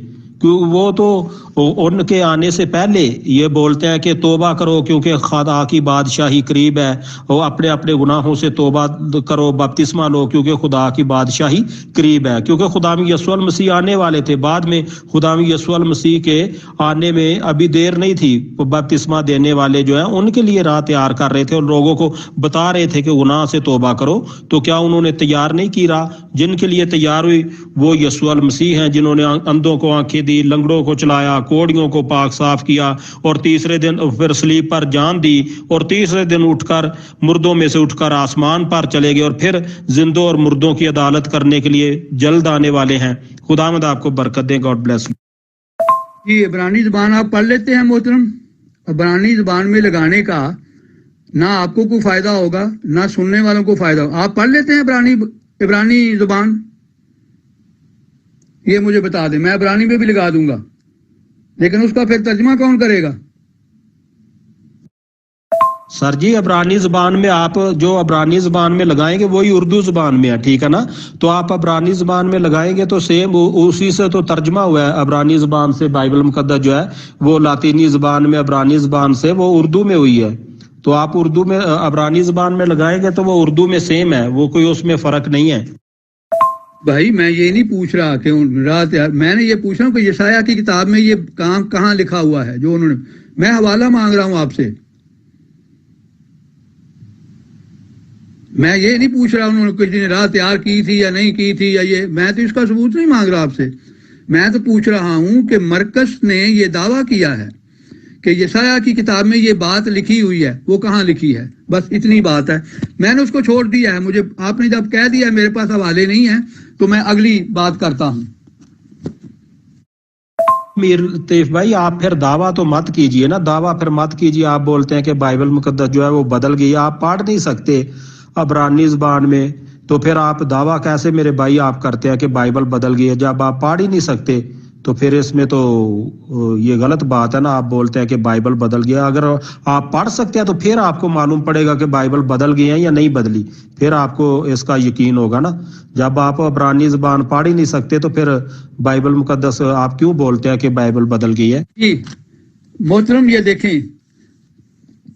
وہ تو ان کے آنے سے پہلے یہ بولتے ہیں کہ توبہ کرو کیونکہ خدا کی بادشاہی قریب ہے, وہ اپنے اپنے گناہوں سے توبہ کرو, بپتسمہ لو کیونکہ خدا کی بادشاہی قریب ہے. کیونکہ خدا یسوع المسیح آنے والے تھے, بعد میں خدا یسوع المسیح کے آنے میں ابھی دیر نہیں تھی. بپتسمہ دینے والے جو ہیں ان کے لیے راہ تیار کر رہے تھے اور لوگوں کو بتا رہے تھے کہ گناہ سے توبہ کرو. تو کیا انہوں نے تیار نہیں کی راہ؟ جن کے لیے تیار ہوئی وہ یسوع المسیح ہیں, جنہوں نے اندھوں کو آنکھیں دی, لنگڑوں کو چلایا, کوڑیوں کو پاک صاف کیا, اور تیسرے دن پھر صلیب پر جان دی, اور تیسرے دن اٹھ کر مردوں میں سے اٹھ کر آسمان پر چلے گئے, اور پھر زندوں اور مردوں کی عدالت کرنے کے لیے جلد آنے والے ہیں. خداوند آپ کو برکت دے. God bless. جی عبرانی زبان آپ پڑھ لیتے ہیں محترم. عبرانی زبان میں لگانے کا نہ آپ کو کوئی فائدہ ہوگا نہ سننے والوں کو فائدہ ہوگا. آپ پڑھ لیتے ہیں عبرانی زبان؟ یہ مجھے بتا دیں, میں عبرانی میں بھی لگا دوں گا, لیکن اس کا پھر ترجمہ کون کرے گا؟ سر جی عبرانی زبان میں آپ جو عبرانی زبان میں لگائیں گے وہی اردو زبان میں ہے, ٹھیک ہے نا. تو آپ عبرانی زبان میں لگائیں گے تو سیم اسی سے تو ترجمہ ہوا ہے عبرانی زبان سے. بائبل مقدس جو ہے وہ لاطینی زبان میں عبرانی زبان سے وہ اردو میں ہوئی ہے. تو آپ اردو میں عبرانی زبان میں لگائیں گے تو وہ اردو میں سیم ہے, وہ کوئی اس میں فرق نہیں ہے. بھائی میں یہ نہیں پوچھ رہا کہ رات یار, میں نے یہ پوچھ رہا ہوں کہ یسایہ کی کتاب میں یہ کام کہاں لکھا ہوا ہے جو انہوں نے, میں حوالہ مانگ رہا ہوں آپ سے. میں یہ نہیں پوچھ رہا انہوں نے کسی نے راہ تیار کی تھی یا نہیں کی تھی, یا یہ میں تو اس کا ثبوت نہیں مانگ رہا آپ سے. میں تو پوچھ رہا ہوں کہ مرکز نے یہ دعویٰ کیا ہے کہ یسایہ کی کتاب میں یہ بات لکھی ہوئی ہے, وہ کہاں لکھی ہے؟ بس اتنی بات ہے. میں نے اس کو چھوڑ دیا ہے. مجھے آپ نے جب کہہ دیا میرے پاس حوالے نہیں ہیں تو میں اگلی بات کرتا ہوں. میر لطیف بھائی آپ پھر دعویٰ تو مت کیجئے نا, دعویٰ پھر مت کیجئے. آپ بولتے ہیں کہ بائبل مقدس جو ہے وہ بدل گئی, آپ پڑھ نہیں سکتے عبرانی زبان میں, تو پھر آپ دعویٰ کیسے میرے بھائی آپ کرتے ہیں کہ بائبل بدل گئی ہے جب آپ پڑھ ہی نہیں سکتے؟ تو پھر اس میں تو یہ غلط بات ہے نا. آپ بولتے ہیں کہ بائبل بدل گیا, اگر آپ پڑھ سکتے ہیں تو پھر آپ کو معلوم پڑے گا کہ بائبل بدل گئی ہے یا نہیں بدلی, پھر آپ کو اس کا یقین ہوگا نا. جب آپ عبرانی زبان پڑھ ہی نہیں سکتے تو پھر بائبل مقدس آپ کیوں بولتے ہیں کہ بائبل بدل گئی ہے؟ جی محترم یہ دیکھیں,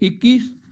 21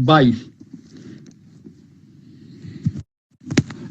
22।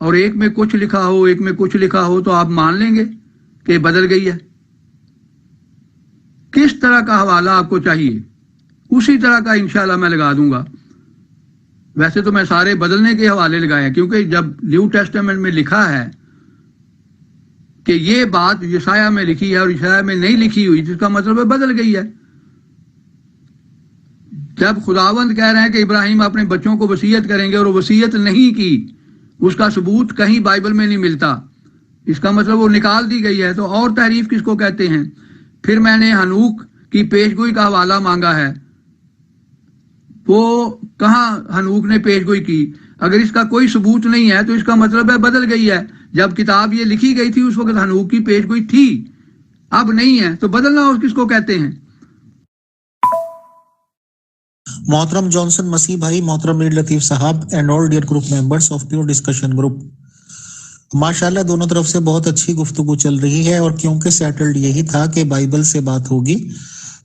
اور ایک میں کچھ لکھا ہو ایک میں کچھ لکھا ہو تو آپ مان لیں گے کہ بدل گئی ہے؟ کس طرح کا حوالہ آپ کو چاہیے اسی طرح کا انشاءاللہ میں لگا دوں گا. ویسے تو میں سارے بدلنے کے حوالے لگائے ہیں کیونکہ جب نیو ٹیسٹامنٹ میں لکھا ہے کہ یہ بات یشعیاہ میں لکھی ہے اور یشعیاہ میں نہیں لکھی ہوئی جس کا مطلب ہے بدل گئی ہے. جب خداوند کہہ رہے ہیں کہ ابراہیم اپنے بچوں کو وصیت کریں گے اور وہ وصیت نہیں کی، اس کا ثبوت کہیں بائبل میں نہیں ملتا، اس کا مطلب وہ نکال دی گئی ہے. تو اور تحریف کس کو کہتے ہیں؟ پھر میں نے ہنوک کی پیشگوئی کا حوالہ مانگا ہے، وہ کہاں ہنوک نے پیشگوئی کی؟ اگر اس کا کوئی ثبوت نہیں ہے تو اس کا مطلب ہے بدل گئی ہے. جب کتاب یہ لکھی گئی تھی اس وقت ہنوک کی پیشگوئی تھی، اب نہیں ہے، تو بدلنا اور کس کو کہتے ہیں؟ محترم جانسن مسیح بھائی، محترم میر لطیف صاحب and all dear group members of pure discussion group, ماشاءاللہ دونوں طرف سے بہت اچھی گفتگو چل رہی ہے، اور کیونکہ سیٹلڈ یہی تھا کہ بائبل سے بات ہوگی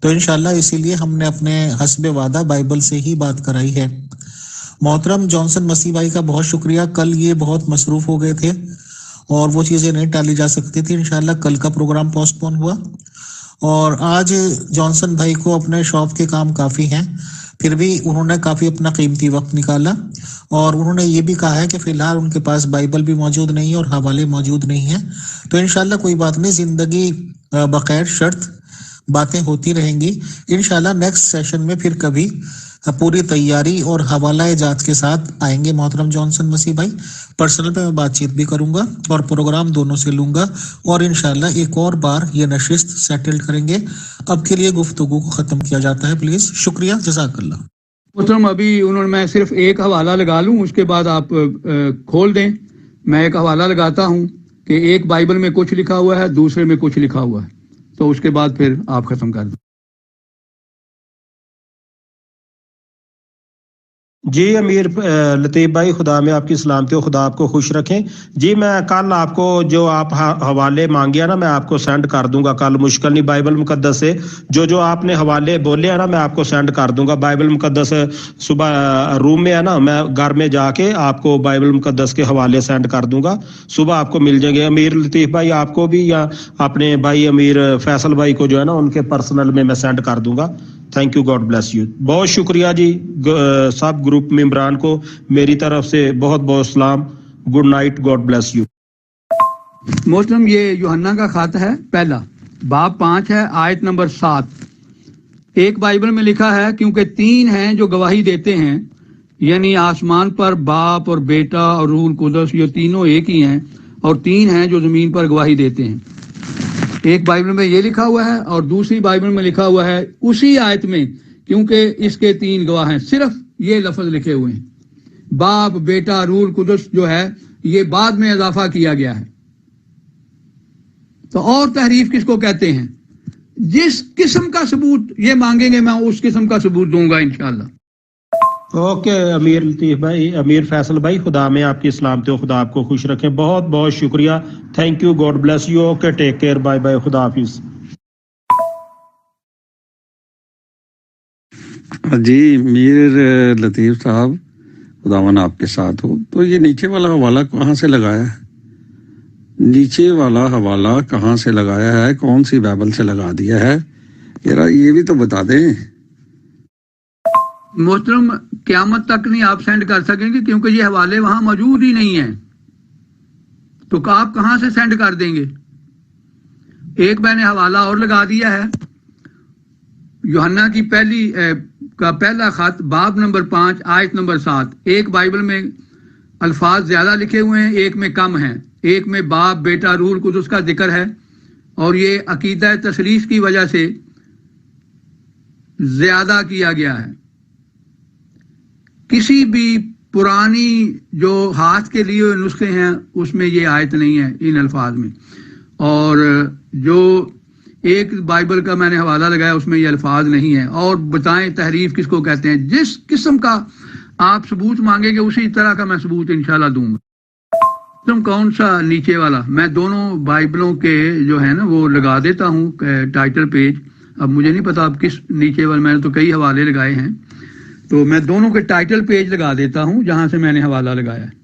تو انشاءاللہ اسی لیے ہم نے اپنے حسب وعدہ بائبل سے ہی بات کرائی ہے. محترم جانسن مسیح بھائی کا بہت شکریہ. کل یہ بہت مصروف ہو گئے تھے اور وہ چیزیں نہیں ٹالی جا سکتی تھی. انشاءاللہ کل کا پروگرام پوسٹ پون ہوا، اور آج جانسن بھائی کو اپنے شاپ کے کام کافی ہیں، پھر بھی انہوں نے کافی اپنا قیمتی وقت نکالا، اور انہوں نے یہ بھی کہا ہے کہ فی الحال ان کے پاس بائبل بھی موجود نہیں ہے اور حوالے موجود نہیں ہیں. تو انشاءاللہ کوئی بات نہیں، زندگی بغیر شرط باتیں ہوتی رہیں گی. انشاءاللہ نیکسٹ سیشن میں پھر کبھی پوری تیاری اور حوالہ جات کے ساتھ آئیں گے. محترم جانسن مسیح بھائی، پرسنل پہ میں بات چیت بھی کروں گا اور پروگرام دونوں سے لوں گا، اور انشاءاللہ ایک اور بار یہ نشست سیٹل کریں گے. اب کے لیے گفتگو کو ختم کیا جاتا ہے، پلیز. شکریہ، جزاک اللہ. محترم ابھی میں صرف ایک حوالہ لگا لوں، اس کے بعد آپ کھول دیں. میں ایک حوالہ لگاتا ہوں کہ ایک بائبل میں کچھ لکھا ہوا ہے، دوسرے میں کچھ لکھا ہوا ہے، تو اس کے بعد پھر آپ ختم کر دیں. جی امیر لطیف بھائی، خدا میں آپ کی سلامتی ہو، خدا آپ کو خوش رکھیں. جی میں کل آپ کو جو آپ حوالے مانگے نا میں آپ کو سینڈ کر دوں گا کل، مشکل نہیں. بائبل مقدس سے جو آپ نے حوالے بولے ہیں نا میں آپ کو سینڈ کر دوں گا. بائبل مقدس صبح روم میں ہے نا، میں گھر میں جا کے آپ کو بائبل مقدس کے حوالے سینڈ کر دوں گا، صبح آپ کو مل جائیں گے. امیر لطیف بھائی آپ کو بھی، یا اپنے بھائی امیر فیصل بھائی کو جو ہے نا ان کے پرسنل میں سینڈ کر دوں گا. Thank you, God bless you. بہت شکریہ جی. سب گروپ ممبران کو میری طرف سے بہت بہت سلام. Good night, God bless you. محترم یہ یوحنا کا خط ہے، پہلا باب 5 ہے، آیت نمبر 7. ایک بائبل میں لکھا ہے کیونکہ 3 ہیں جو گواہی دیتے ہیں، یعنی آسمان پر باپ اور بیٹا اور روح القدس، یہ تینوں ایک ہی ہیں، اور 3 ہیں جو زمین پر گواہی دیتے ہیں. ایک بائبل میں یہ لکھا ہوا ہے، اور دوسری بائبل میں لکھا ہوا ہے اسی آیت میں کیونکہ اس کے 3 گواہ ہیں، صرف یہ لفظ لکھے ہوئے ہیں. باپ، بیٹا، روح القدس جو ہے یہ بعد میں اضافہ کیا گیا ہے. تو اور تحریف کس کو کہتے ہیں؟ جس قسم کا ثبوت یہ مانگیں گے میں اس قسم کا ثبوت دوں گا انشاءاللہ. اوکے امیر لطیف بھائی، امیر فیصل بھائی، خدا میں آپ کی سلامتی ہو، خدا آپ کو خوش رکھے. بہت بہت شکریہ. Thank you, God bless you. Okay, take care, bye bye, خدا حافظ. جی میر لطیف صاحب، خداوند آپ کے ساتھ ہو. تو یہ نیچے والا حوالہ کہاں سے لگایا ہے؟ نیچے والا حوالہ کہاں سے لگایا ہے؟ کون سی بائبل سے لگا دیا ہے؟ یہ بھی تو بتا دیں. محترم قیامت تک نہیں آپ سینڈ کر سکیں گے کیونکہ یہ حوالے وہاں موجود ہی نہیں ہیں، تو آپ کہاں سے سینڈ کر دیں گے؟ ایک میں نے حوالہ اور لگا دیا ہے، یوحنا کی پہلا خط، باب نمبر 5 آیت نمبر 7. ایک بائبل میں الفاظ زیادہ لکھے ہوئے ہیں، ایک میں کم ہیں. ایک میں باپ، بیٹا، روح القدس کا ذکر ہے، اور یہ عقیدہ تثلیث کی وجہ سے زیادہ کیا گیا ہے. کسی بھی پرانی جو ہاتھ کے لیے نسخے ہیں اس میں یہ آیت نہیں ہے ان الفاظ میں، اور جو ایک بائبل کا میں نے حوالہ لگایا اس میں یہ الفاظ نہیں ہیں. اور بتائیں تحریف کس کو کہتے ہیں؟ جس قسم کا آپ ثبوت مانگیں گے اسی طرح کا میں ثبوت انشاءاللہ دوں گا. تم کون سا نیچے والا؟ میں دونوں بائبلوں کے جو ہے نا وہ لگا دیتا ہوں ٹائٹل پیج. اب مجھے نہیں پتا اب کس نیچے والے، میں نے تو کئی حوالے لگائے ہیں، تو میں دونوں کے ٹائٹل پیج لگا دیتا ہوں جہاں سے میں نے حوالہ لگایا ہے.